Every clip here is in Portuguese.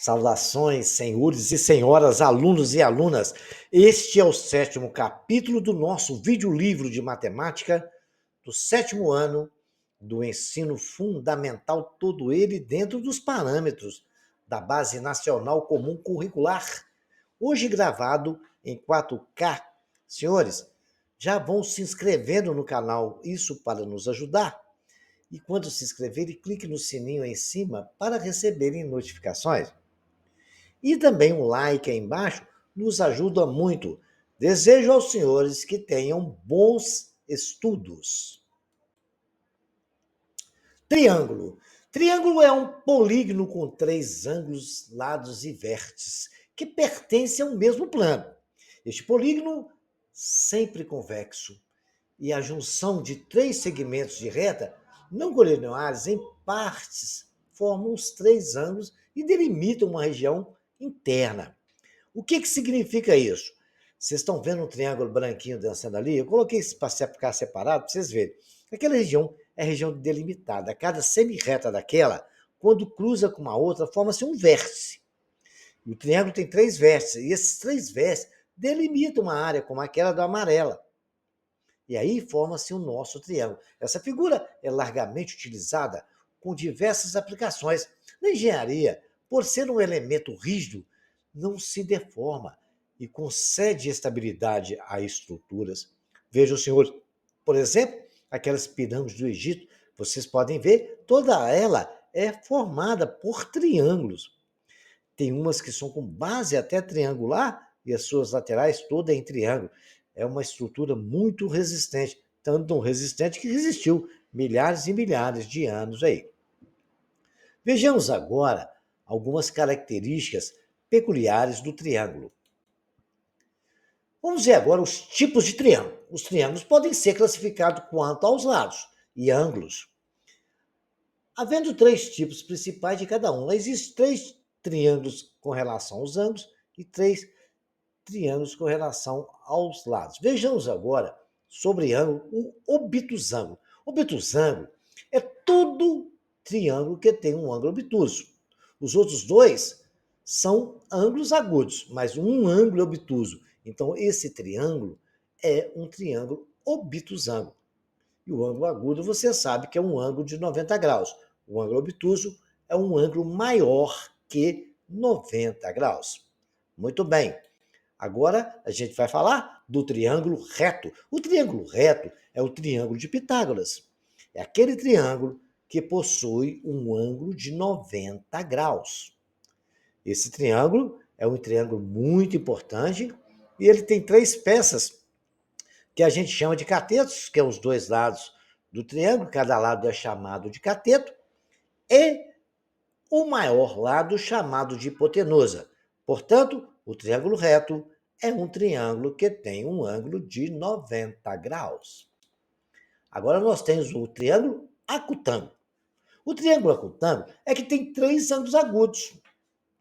Saudações, senhores e senhoras, alunos e alunas. Este é o 7º capítulo do nosso videolivro de matemática do 7º ano do ensino fundamental, todo ele dentro dos parâmetros da Base Nacional Comum Curricular, hoje gravado em 4K. Senhores, já vão se inscrevendo no canal, isso para nos ajudar. E quando se inscreverem, clique no sininho aí em cima para receberem notificações. E também um like aí embaixo nos ajuda muito. Desejo aos senhores que tenham bons estudos. Triângulo. Triângulo é um polígono com 3 ângulos, lados e vértices, que pertencem ao mesmo plano. Este polígono, sempre convexo, e a junção de 3 segmentos de reta não colineares em partes formam os 3 ângulos e delimitam uma região interna. O que significa isso? Vocês estão vendo um triângulo branquinho dançando ali? Eu coloquei isso para ficar separado para vocês verem. Aquela região é região delimitada. Cada semi-reta daquela, quando cruza com uma outra, forma-se um vértice. O triângulo tem 3 vértices, e esses 3 vértices delimitam uma área como aquela do amarela. E aí forma-se o nosso triângulo. Essa figura é largamente utilizada com diversas aplicações. Na engenharia, por ser um elemento rígido, não se deforma e concede estabilidade a estruturas. Vejam, senhor, por exemplo, aquelas pirâmides do Egito, vocês podem ver, toda ela é formada por triângulos. Tem umas que são com base até triangular e as suas laterais todas em triângulo. É uma estrutura muito resistente, tanto resistente que resistiu milhares e milhares de anos aí. Vejamos agora algumas características peculiares do triângulo. Vamos ver agora os tipos de triângulo. Os triângulos podem ser classificados quanto aos lados e ângulos. Havendo 3 tipos principais de cada um, existem 3 triângulos com relação aos ângulos e 3 triângulos com relação aos lados. Vejamos agora sobre ângulo o obtusângulo. Obtusângulo é todo triângulo que tem um ângulo obtuso. Os outros 2 são ângulos agudos, mas um ângulo é obtuso. Então, esse triângulo é um triângulo obtusângulo. E o ângulo agudo, você sabe que é um ângulo de 90 graus. O ângulo obtuso é um ângulo maior que 90 graus. Muito bem. Agora a gente vai falar do triângulo reto. O triângulo reto é o triângulo de Pitágoras. É aquele triângulo que possui um ângulo de 90 graus. Esse triângulo é um triângulo muito importante e ele tem 3 peças que a gente chama de catetos, que é os 2 lados do triângulo, cada lado é chamado de cateto, e o maior lado chamado de hipotenusa. Portanto, o triângulo reto é um triângulo que tem um ângulo de 90 graus. Agora nós temos o triângulo acutângulo. O triângulo acutângulo é que tem 3 ângulos agudos,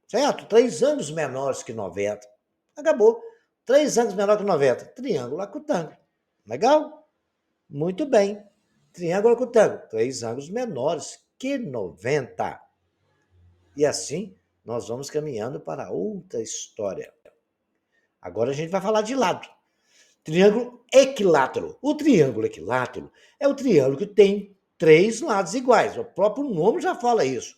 certo? 3 ângulos menores que 90. Acabou. 3 ângulos menores que 90. Triângulo acutângulo. Legal? Muito bem. Triângulo acutângulo. 3 ângulos menores que 90. E assim nós vamos caminhando para outra história. Agora a gente vai falar de lado. Triângulo equilátero. O triângulo equilátero é o triângulo que tem 3 lados iguais. O próprio nome já fala isso.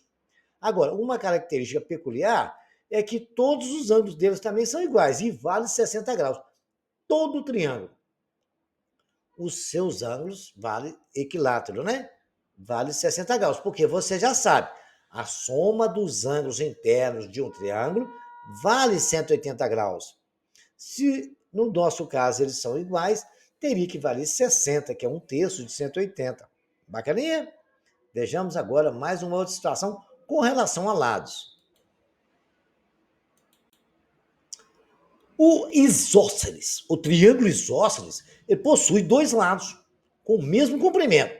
Agora, uma característica peculiar é que todos os ângulos deles também são iguais e vale 60 graus. Todo triângulo. Os seus ângulos vale equilátero, né? Vale 60 graus, porque você já sabe, a soma dos ângulos internos de um triângulo vale 180 graus. Se no nosso caso eles são iguais, teria que valer 60, que é 1/3 de 180. Bacaninha? Vejamos agora mais uma outra situação com relação a lados. O isósceles, o triângulo isósceles, ele possui 2 lados com o mesmo comprimento.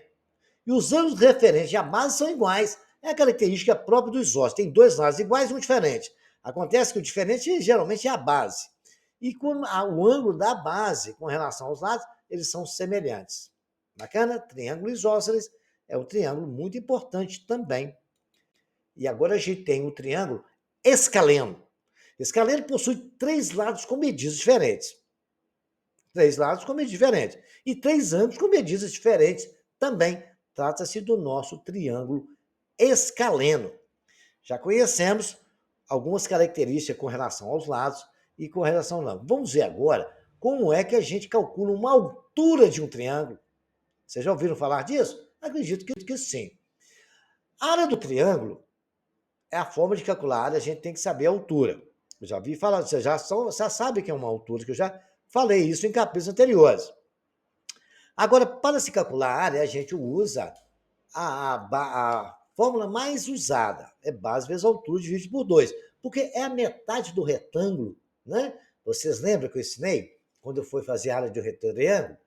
E os ângulos referentes à base são iguais. É a característica própria do isósceles. Tem 2 lados iguais e um diferente. Acontece que o diferente geralmente é a base. E com o ângulo da base com relação aos lados, eles são semelhantes. Bacana? Triângulo isósceles é um triângulo muito importante também. E agora a gente tem o triângulo escaleno. Escaleno possui 3 lados com medidas diferentes. 3 lados com medidas diferentes. E 3 ângulos com medidas diferentes também. Trata-se do nosso triângulo escaleno. Já conhecemos algumas características com relação aos lados e com relação ao ângulo. Vamos ver agora como é que a gente calcula uma altura de um triângulo. Vocês já ouviram falar disso? Acredito que sim. A área do triângulo é a forma de calcular a área, a gente tem que saber a altura. Eu já vi falar, você já sabe que é uma altura, que eu já falei isso em capítulos anteriores. Agora, para se calcular a área, a gente usa a fórmula mais usada, é base vezes altura dividido por 2, porque é a metade do retângulo, né? Vocês lembram que eu ensinei, quando eu fui fazer a área de um triângulo,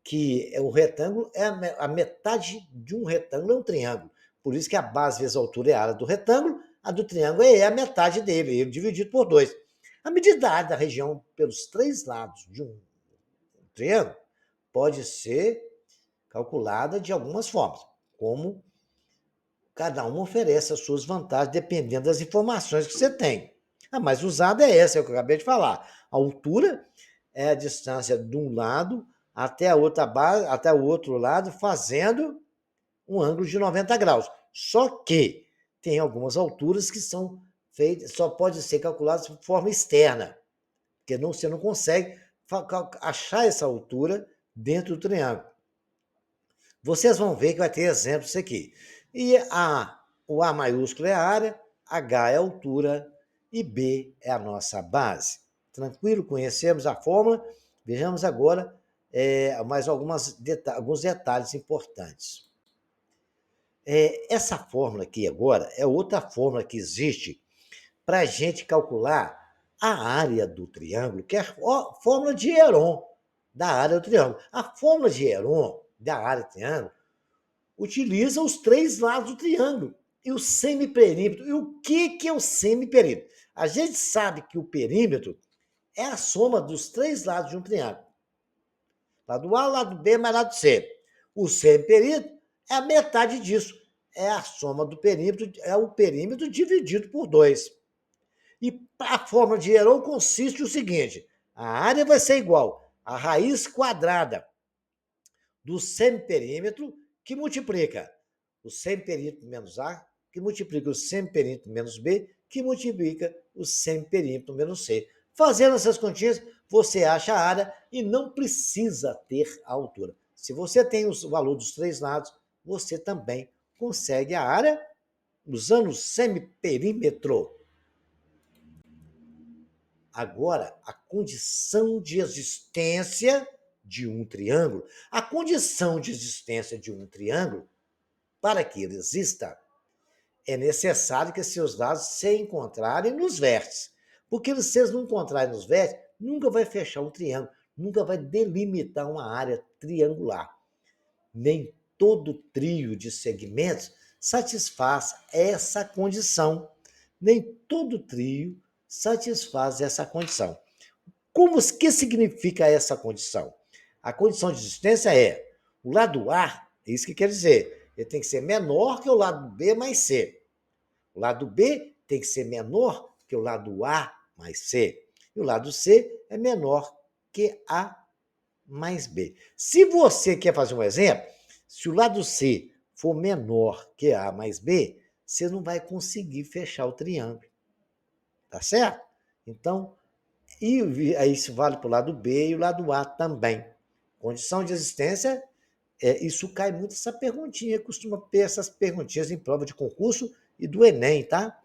que o retângulo é a metade de um retângulo é um triângulo. Por isso que a base vezes a altura é a área do retângulo, a do triângulo é a metade dele, ele dividido por 2. A medida da área da região pelos 3 lados de um triângulo pode ser calculada de algumas formas, como cada uma oferece as suas vantagens dependendo das informações que você tem. A mais usada é essa, é o que eu acabei de falar. A altura é a distância de um lado até a outra base, até o outro lado, fazendo um ângulo de 90 graus. Só que tem algumas alturas que são feitas, só pode ser calculadas de forma externa, porque você não consegue achar essa altura dentro do triângulo. Vocês vão ver que vai ter exemplos disso aqui. E o A maiúsculo é a área, H é a altura e B é a nossa base. Tranquilo? Conhecemos a fórmula. Vejamos agora mais alguns detalhes importantes. Essa fórmula aqui agora é outra fórmula que existe para a gente calcular a área do triângulo, que é a fórmula de Heron da área do triângulo. A fórmula de Heron da área do triângulo utiliza os 3 lados do triângulo e o semiperímetro. E o que é o semiperímetro? A gente sabe que o perímetro é a soma dos 3 lados de um triângulo. Lado A, lado B, mais lado C. O semiperímetro é a metade disso. É a soma do perímetro, é o perímetro dividido por 2. E a fórmula de Heron consiste no seguinte: a área vai ser igual à raiz quadrada do semiperímetro, que multiplica o semiperímetro menos A, que multiplica o semiperímetro menos B, que multiplica o semiperímetro menos C. Fazendo essas continhas, você acha a área e não precisa ter a altura. Se você tem o valor dos 3 lados, você também consegue a área usando o semiperímetro. Agora, a condição de existência de um triângulo. A condição de existência de um triângulo, para que ele exista, é necessário que seus lados se encontrarem nos vértices. Porque se eles não encontrarem nos vértices, nunca vai fechar um triângulo, nunca vai delimitar uma área triangular. Nem todo trio de segmentos satisfaz essa condição. Nem todo trio satisfaz essa condição. Que significa essa condição? A condição de existência é o lado A, é isso que quer dizer, ele tem que ser menor que o lado B mais C. O lado B tem que ser menor que o lado A mais C. E o lado C é menor que A mais B. Se você quer fazer um exemplo, se o lado C for menor que A mais B, você não vai conseguir fechar o triângulo. Tá certo? Então, isso vale para o lado B e o lado A também. Condição de existência, isso cai muito essa perguntinha, costuma ter essas perguntinhas em prova de concurso e do Enem, tá?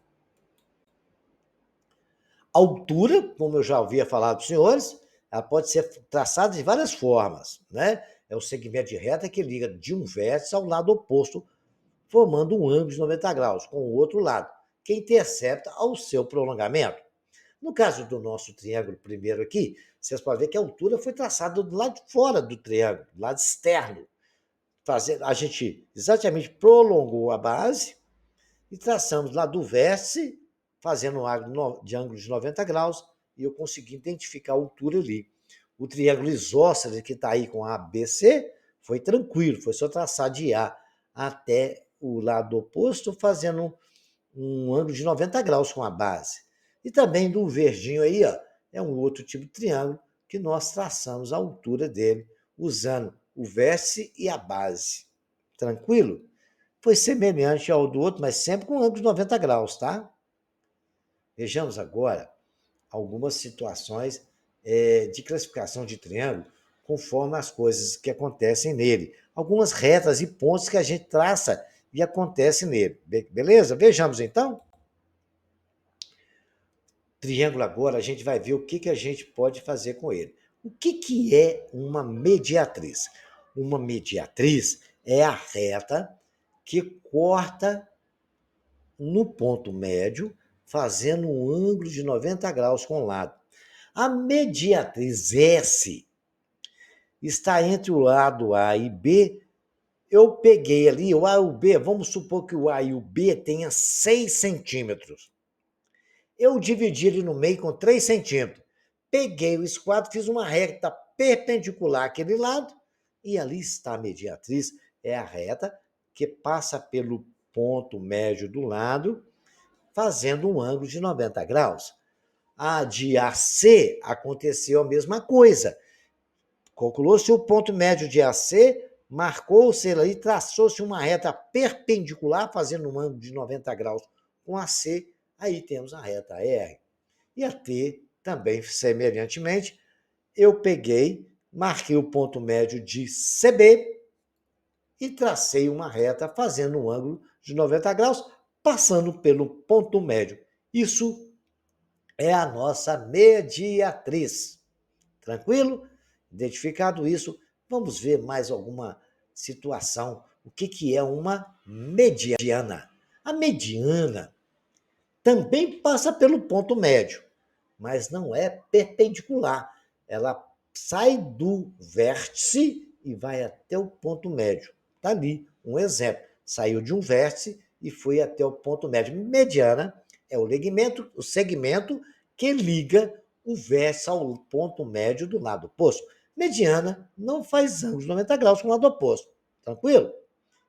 Altura, como eu já havia falado para os senhores, ela pode ser traçada de várias formas, né? É o segmento de reta que liga de um vértice ao lado oposto, formando um ângulo de 90 graus, com o outro lado, que intercepta ao seu prolongamento. No caso do nosso triângulo primeiro aqui, vocês podem ver que a altura foi traçada do lado de fora do triângulo, do lado externo. A gente exatamente prolongou a base e traçamos lá do vértice, fazendo um ângulo de 90 graus, e eu consegui identificar a altura ali. O triângulo isósceles, que está aí com ABC, foi tranquilo, foi só traçar de A até o lado oposto, fazendo um ângulo de 90 graus com a base. E também do verdinho aí, ó, é um outro tipo de triângulo que nós traçamos a altura dele, usando o vértice e a base. Tranquilo? Foi semelhante ao do outro, mas sempre com ângulo de 90 graus, tá? Vejamos agora algumas situações de classificação de triângulo conforme as coisas que acontecem nele. Algumas retas e pontos que a gente traça e acontece nele. Beleza? Vejamos então. Triângulo agora, a gente vai ver o que a gente pode fazer com ele. O que é uma mediatriz? Uma mediatriz é a reta que corta no ponto médio, fazendo um ângulo de 90 graus com o lado. A mediatriz S está entre o lado A e B. Eu peguei ali o A e o B, vamos supor que o A e o B tenha 6 centímetros. Eu dividi ele no meio com 3 centímetros. Peguei o esquadro, fiz uma reta perpendicular àquele lado, e ali está a mediatriz, é a reta que passa pelo ponto médio do lado, fazendo um ângulo de 90 graus. A de AC aconteceu a mesma coisa. Calculou-se o ponto médio de AC, marcou-se ali, traçou-se uma reta perpendicular, fazendo um ângulo de 90 graus com AC, aí temos a reta R. E a T também, semelhantemente, eu peguei, marquei o ponto médio de CB e tracei uma reta fazendo um ângulo de 90 graus, passando pelo ponto médio. Isso é a nossa mediatriz. Tranquilo? Identificado isso, vamos ver mais alguma situação. O que é uma mediana? A mediana também passa pelo ponto médio, mas não é perpendicular. Ela sai do vértice e vai até o ponto médio. Está ali um exemplo. Saiu de um vértice e foi até o ponto médio. Mediana é o segmento que liga o vértice ao ponto médio do lado oposto. Mediana não faz ângulos de 90 graus com o lado oposto. Tranquilo?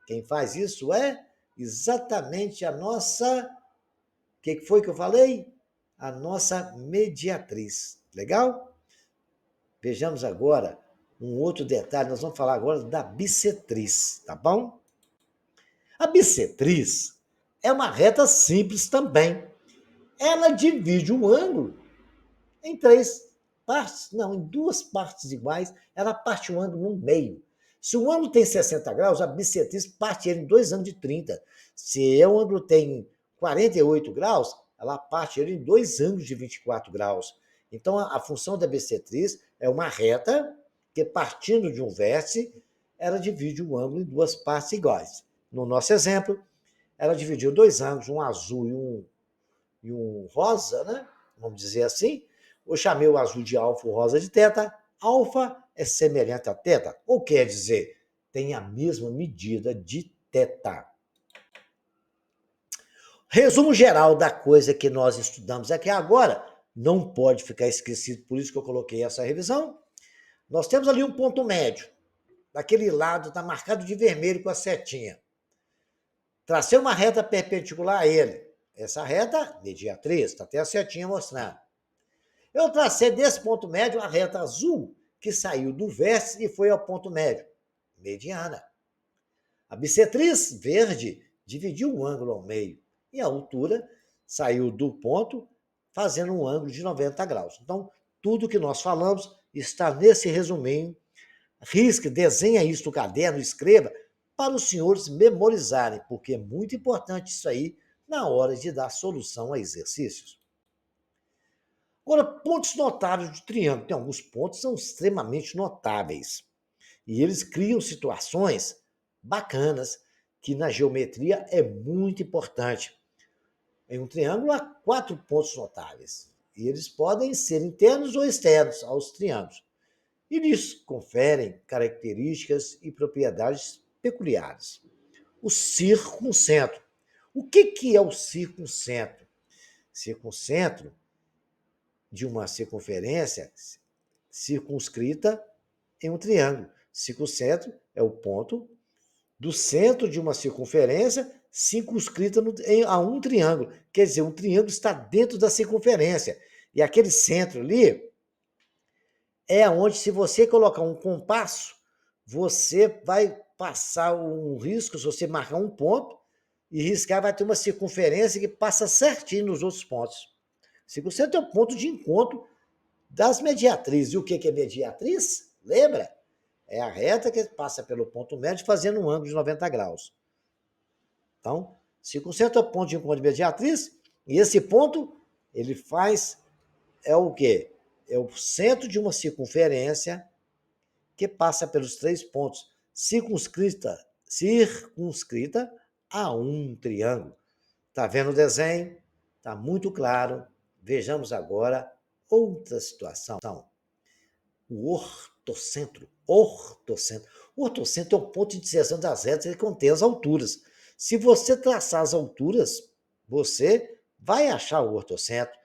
Quem faz isso é exatamente a nossa. O que foi que eu falei? A nossa mediatriz. Legal? Vejamos agora um outro detalhe. Nós vamos falar agora da bissetriz, tá bom? A bissetriz é uma reta simples também. Ela divide o ângulo em 3 partes, não, em 2 partes iguais, ela parte o ângulo no meio. Se o ângulo tem 60 graus, a bissetriz parte ele em 2 ângulos de 30. Se o ângulo tem 48 graus, ela parte ele em 2 ângulos de 24 graus. Então, a função da bissetriz é uma reta que, partindo de um vértice, ela divide o ângulo em 2 partes iguais. No nosso exemplo, ela dividiu 2 ângulos, um azul e um rosa, né? Vamos dizer assim. Eu chamei o azul de alfa, o rosa de teta. Alfa é semelhante a teta, ou quer dizer, tem a mesma medida de teta. Resumo geral da coisa que nós estudamos aqui agora, não pode ficar esquecido, por isso que eu coloquei essa revisão. Nós temos ali um ponto médio. Daquele lado está marcado de vermelho com a setinha. Tracei uma reta perpendicular a ele. Essa reta, mediatriz, está até a setinha mostrando. Eu tracei desse ponto médio a reta azul, que saiu do vértice e foi ao ponto médio, mediana. A bissetriz verde dividiu o ângulo ao meio e a altura saiu do ponto, fazendo um ângulo de 90 graus. Então, tudo que nós falamos está nesse resuminho. Risque, desenha isso no caderno, escreva, para os senhores memorizarem, porque é muito importante isso aí na hora de dar solução a exercícios. Agora, pontos notáveis de triângulo. Tem alguns pontos que são extremamente notáveis. E eles criam situações bacanas que na geometria é muito importante. Em um triângulo há 4 pontos notáveis. E eles podem ser internos ou externos aos triângulos. E eles conferem características e propriedades peculiares. O circuncentro. O que é o circuncentro? Circuncentro de uma circunferência circunscrita em um triângulo. Circuncentro é o ponto do centro de uma circunferência circunscrita a um triângulo. Quer dizer, um triângulo está dentro da circunferência. E aquele centro ali é onde, se você colocar um compasso, você vai passar um risco, se você marcar um ponto e riscar, vai ter uma circunferência que passa certinho nos outros pontos. Circunferência é o ponto de encontro das mediatrizes. E o que é mediatriz? Lembra? É a reta que passa pelo ponto médio fazendo um ângulo de 90 graus. Então, circunferência é o ponto de encontro de mediatriz, e esse ponto, ele faz, é o quê? É o centro de uma circunferência que passa pelos 3 pontos, circunscrita a um triângulo. Está vendo o desenho? Está muito claro. Vejamos agora outra situação. O ortocentro. Ortocentro. O ortocentro é o ponto de interseção das retas que contém as alturas. Se você traçar as alturas, você vai achar o ortocentro.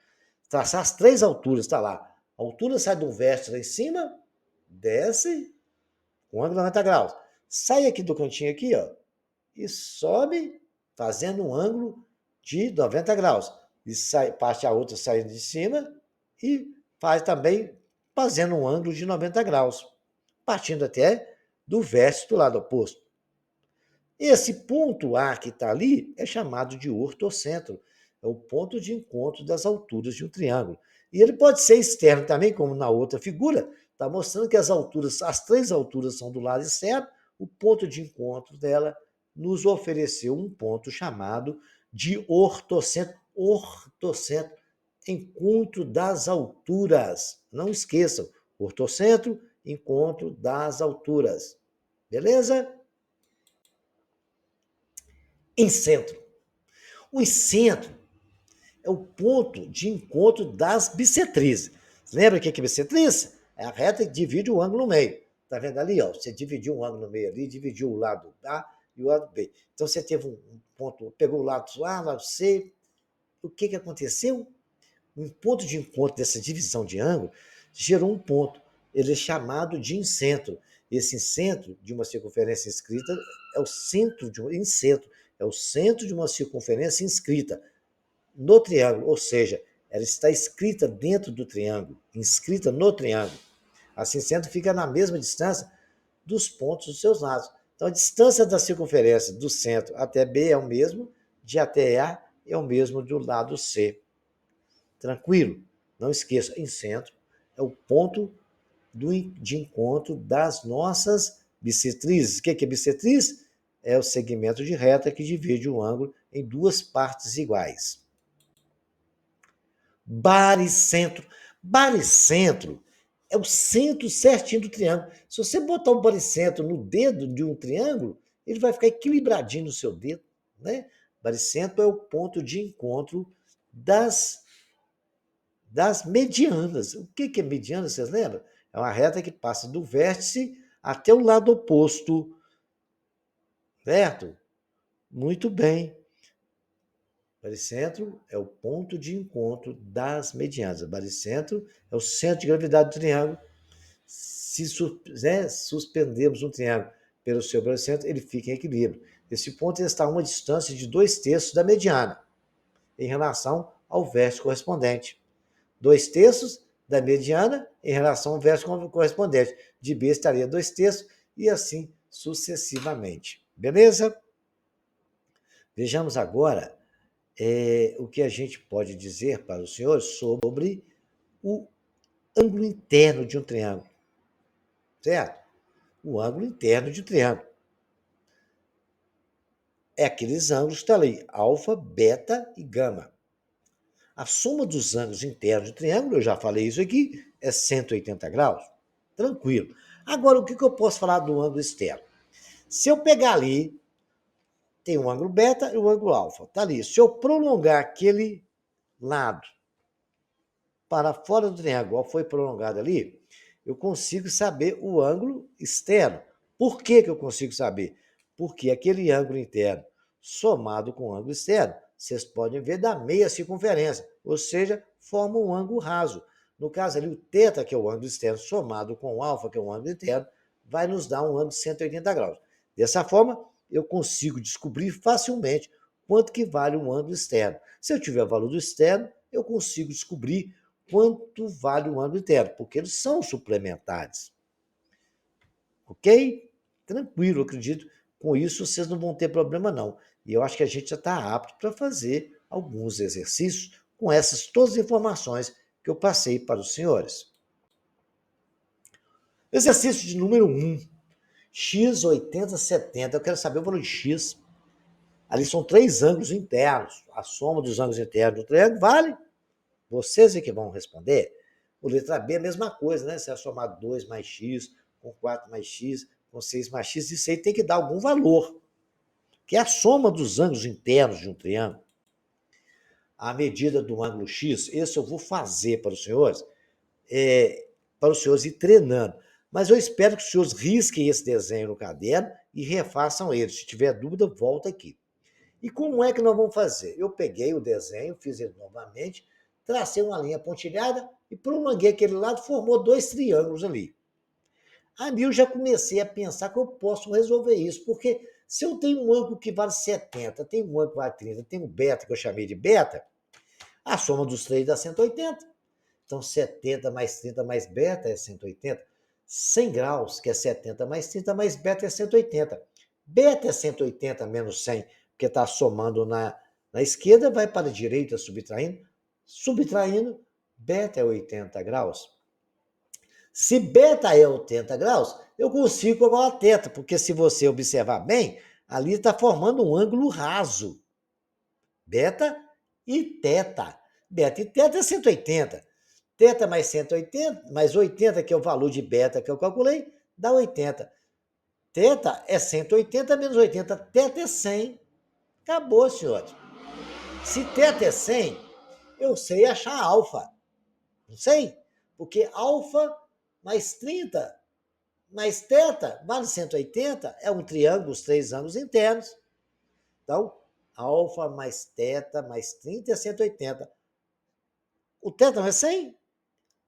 Traçar as 3 alturas, está lá. A altura sai do vértice lá em cima, desce com ângulo de 90 graus. Sai aqui do cantinho aqui, ó, e sobe fazendo um ângulo de 90 graus. E sai, parte a outra saindo de cima e faz também fazendo um ângulo de 90 graus, partindo até do vértice do lado oposto. Esse ponto A que está ali é chamado de ortocentro. É o ponto de encontro das alturas de um triângulo. E ele pode ser externo também, como na outra figura. Está mostrando que as alturas, as 3 alturas são do lado externo. O ponto de encontro dela nos ofereceu um ponto chamado de ortocentro. Ortocentro, encontro das alturas. Não esqueçam, ortocentro, encontro das alturas. Beleza? Incentro. O incentro é o ponto de encontro das bissetrizes. Lembra o que é bissetriz? É a reta que divide o ângulo no meio. Tá vendo ali? Ó? Você dividiu um ângulo no meio ali, dividiu o lado A e o lado B. Então você teve um ponto, pegou o lado A, o lado C. O que aconteceu? Um ponto de encontro dessa divisão de ângulo gerou um ponto. Ele é chamado de incentro. Esse centro de uma circunferência inscrita é o centro de um incentro, é o centro de uma circunferência inscrita no triângulo, ou seja, ela está escrita dentro do triângulo, inscrita no triângulo. Assim, centro fica na mesma distância dos pontos dos seus lados. Então, a distância da circunferência do centro até B é o mesmo, de até A é o mesmo do lado C. Tranquilo? Não esqueça, em centro é o ponto de encontro das nossas bissetrizes. O que é bissetriz? É o segmento de reta que divide o ângulo em 2 partes iguais. Baricentro. Baricentro é o centro certinho do triângulo. Se você botar o baricentro no dedo de um triângulo, ele vai ficar equilibradinho no seu dedo, né? Baricentro é o ponto de encontro das medianas. O que é mediana, vocês lembram? É uma reta que passa do vértice até o lado oposto. Certo? Muito bem. Baricentro é o ponto de encontro das medianas. O baricentro é o centro de gravidade do triângulo. Se suspendermos um triângulo pelo seu baricentro, ele fica em equilíbrio. Esse ponto está a uma distância de 2/3 da mediana em relação ao vértice correspondente. 2/3 da mediana em relação ao vértice correspondente. De B estaria 2/3 e assim sucessivamente. Beleza? Vejamos agora o que a gente pode dizer para os senhores sobre o ângulo interno de um triângulo. Certo? O ângulo interno de um triângulo. É aqueles ângulos que estão ali, alfa, beta e gama. A soma dos ângulos internos do triângulo, eu já falei isso aqui, é 180 graus. Tranquilo. Agora, o que eu posso falar do ângulo externo? Se eu pegar ali, tem um ângulo beta e um ângulo alfa. Está ali. Se eu prolongar aquele lado para fora do triângulo, foi prolongado ali, eu consigo saber o ângulo externo. Por que eu consigo saber? Porque aquele ângulo interno somado com o ângulo externo, vocês podem ver, dá meia circunferência, ou seja, forma um ângulo raso. No caso ali, o θ, que é o ângulo externo, somado com o alfa, que é o ângulo interno, vai nos dar um ângulo de 180 graus. Dessa forma, eu consigo descobrir facilmente quanto que vale um ângulo externo. Se eu tiver o valor do externo, eu consigo descobrir quanto vale o ângulo interno, porque eles são suplementares. Ok? Tranquilo, acredito. Com isso, vocês não vão ter problema, não. E eu acho que a gente já está apto para fazer alguns exercícios com essas todas as informações que eu passei para os senhores. Exercício de número 1. X 80, 70. Eu quero saber o valor de X. Ali são 3 ângulos internos. A soma dos ângulos internos do triângulo vale? Vocês é que vão responder. O letra B é a mesma coisa, né? Você vai somar 2 mais X, com 4 mais X, com 6 mais X. Isso aí tem que dar algum valor, que é a soma dos ângulos internos de um triângulo. A medida do ângulo X, esse eu vou fazer para os senhores, para os senhores ir treinando. Mas eu espero que os senhores risquem esse desenho no caderno e refaçam ele. Se tiver dúvida, volta aqui. E como é que nós vamos fazer? Eu peguei o desenho, fiz ele novamente, tracei uma linha pontilhada e prolonguei aquele lado, formou 2 triângulos ali. Ali eu já comecei a pensar que eu posso resolver isso, porque se eu tenho um ângulo que vale 70, tem um ângulo que vale 30, tem um beta que eu chamei de beta, a soma dos 3 dá 180. Então 70 mais 30 mais beta é 180. 100 graus, que é 70 mais 30 mais beta é 180. Beta é 180 menos 100, porque está somando na esquerda, vai para a direita subtraindo. Subtraindo, beta é 80 graus. Se beta é 80 graus, eu consigo calcular teta, porque se você observar bem, ali está formando um ângulo raso. Beta e teta. Beta e teta é 180. Teta mais 180, mais 80, que é o valor de beta que eu calculei, dá 80. Teta é 180 menos 80. Teta é 100. Acabou, senhores. Se teta é 100, eu sei achar alfa. Não sei? Porque alfa mais 30 mais teta vale 180. É um triângulo, os 3 ângulos internos. Então, alfa mais teta mais 30 é 180. O teta não é 100?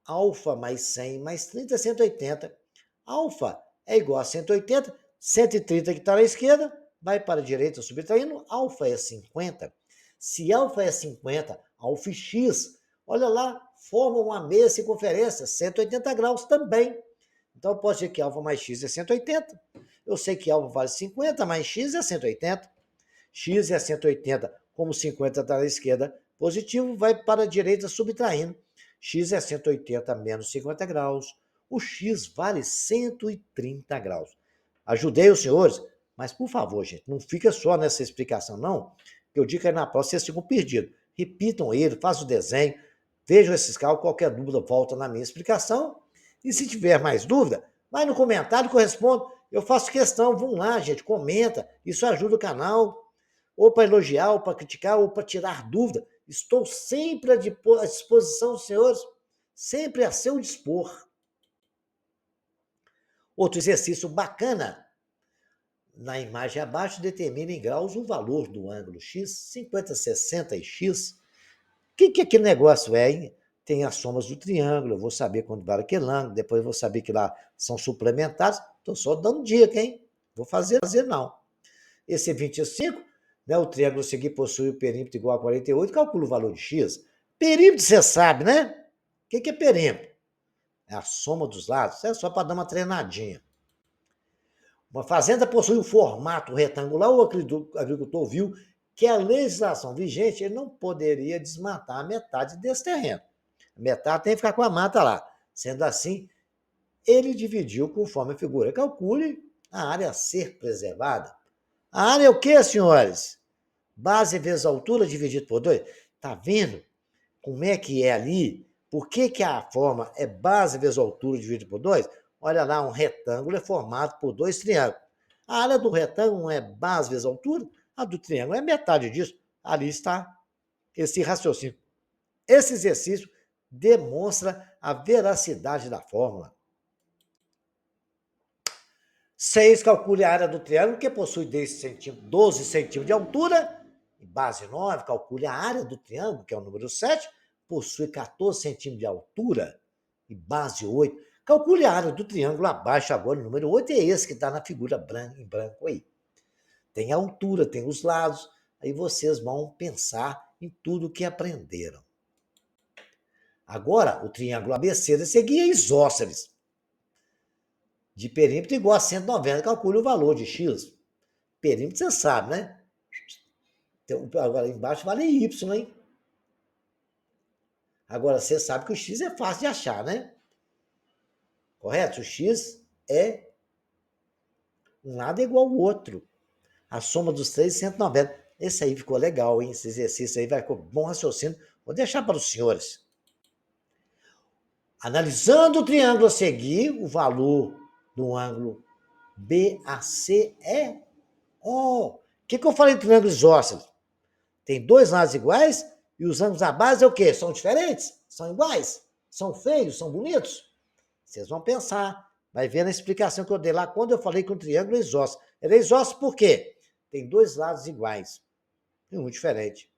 Alfa mais 100 mais 30 é 180. Alfa é igual a 180. 130 que está à esquerda, vai para a direita subtraindo. Alfa é 50. Se alfa é 50, alfa e x, olha lá, formam uma meia circunferência, 180 graus também. Então, eu posso dizer que alfa mais x é 180. Eu sei que alfa vale 50, mais x é 180. X é 180, como 50 está à esquerda, positivo, vai para a direita subtraindo. X é 180 menos 50 graus. O X vale 130 graus. Ajudei os senhores, mas por favor, gente, não fica só nessa explicação, não, que eu digo que aí na próxima vocês ficam perdidos. Repitam ele, façam o desenho, vejam esses cálculos, qualquer dúvida volta na minha explicação. E se tiver mais dúvida, vai no comentário que eu respondo. Eu faço questão, vão lá, gente, comenta, isso ajuda o canal, ou para elogiar, ou para criticar, ou para tirar dúvida. Estou sempre à disposição dos senhores, sempre a seu dispor. Outro exercício bacana. Na imagem abaixo, determina em graus o valor do ângulo x, 50, 60 e x. O que aquele negócio é, hein? Tem as somas do triângulo, eu vou saber quanto vale aquele ângulo, depois eu vou saber que lá são suplementares. Estou só dando dica, hein? Vou fazer não. Esse é 25, né? O triângulo seguinte possui o perímetro igual a 48, calcula o valor de x. Perímetro você sabe, né? O que é perímetro? É a soma dos lados, é só para dar uma treinadinha. Uma fazenda possui um formato retangular, o agricultor viu que a legislação vigente ele não poderia desmatar a metade desse terreno. A metade tem que ficar com a mata lá. Sendo assim, ele dividiu conforme a figura. Calcule a área a ser preservada. A área é o quê, senhores? Base vezes altura dividido por 2. Tá vendo como é que é ali? Por que a forma é base vezes altura dividido por 2? Olha lá, um retângulo é formado por 2 triângulos. A área do retângulo é base vezes altura, a do triângulo é metade disso. Ali está esse raciocínio. Esse exercício demonstra a veracidade da fórmula. 6, calcule a área do triângulo, que possui 12 centímetros de altura. E base 9, calcule a área do triângulo, que é o número 7, possui 14 centímetros de altura. E base 8, calcule a área do triângulo abaixo agora, o número 8 é esse que está na figura em branco aí. Tem a altura, tem os lados, aí vocês vão pensar em tudo que aprenderam. Agora, o triângulo ABC desse aqui é isósceles. De perímetro igual a 190, calcule o valor de x. Perímetro você sabe, né? Agora embaixo vale y, hein? Agora você sabe que o x é fácil de achar, né? Correto? O x é um lado é igual ao outro. A soma dos três é 190. Esse aí ficou legal, hein? Esse exercício aí vai com bom raciocínio. Vou deixar para os senhores. Analisando o triângulo a seguir, o valor do ângulo BAC é O. O que eu falei do triângulo isósceles? Tem dois lados iguais e os ângulos da base é o quê? São diferentes? São iguais? São feios? São bonitos? Vocês vão pensar. Vai ver na explicação que eu dei lá quando eu falei que um triângulo é isósceles. Ele é isósceles por quê? Tem dois lados iguais e um diferente.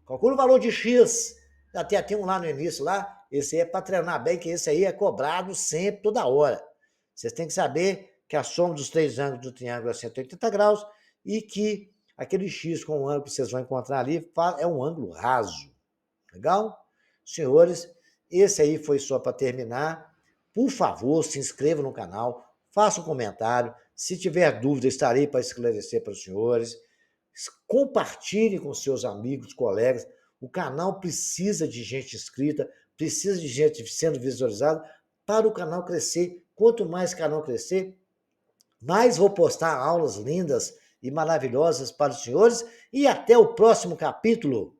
Calcula o valor de x. Até tem um lá no início, lá. Esse aí é para treinar bem, que esse aí é cobrado sempre, toda hora. Vocês têm que saber que a soma dos três ângulos do triângulo é 180 graus e que aquele x com o ângulo que vocês vão encontrar ali é um ângulo raso. Legal? Senhores, esse aí foi só para terminar. Por favor, se inscreva no canal, faça um comentário. Se tiver dúvida, estarei para esclarecer para os senhores. Compartilhe com seus amigos, colegas. O canal precisa de gente inscrita, precisa de gente sendo visualizada para o canal crescer. Quanto mais o canal crescer, mais vou postar aulas lindas e maravilhosas para os senhores. E até o próximo capítulo.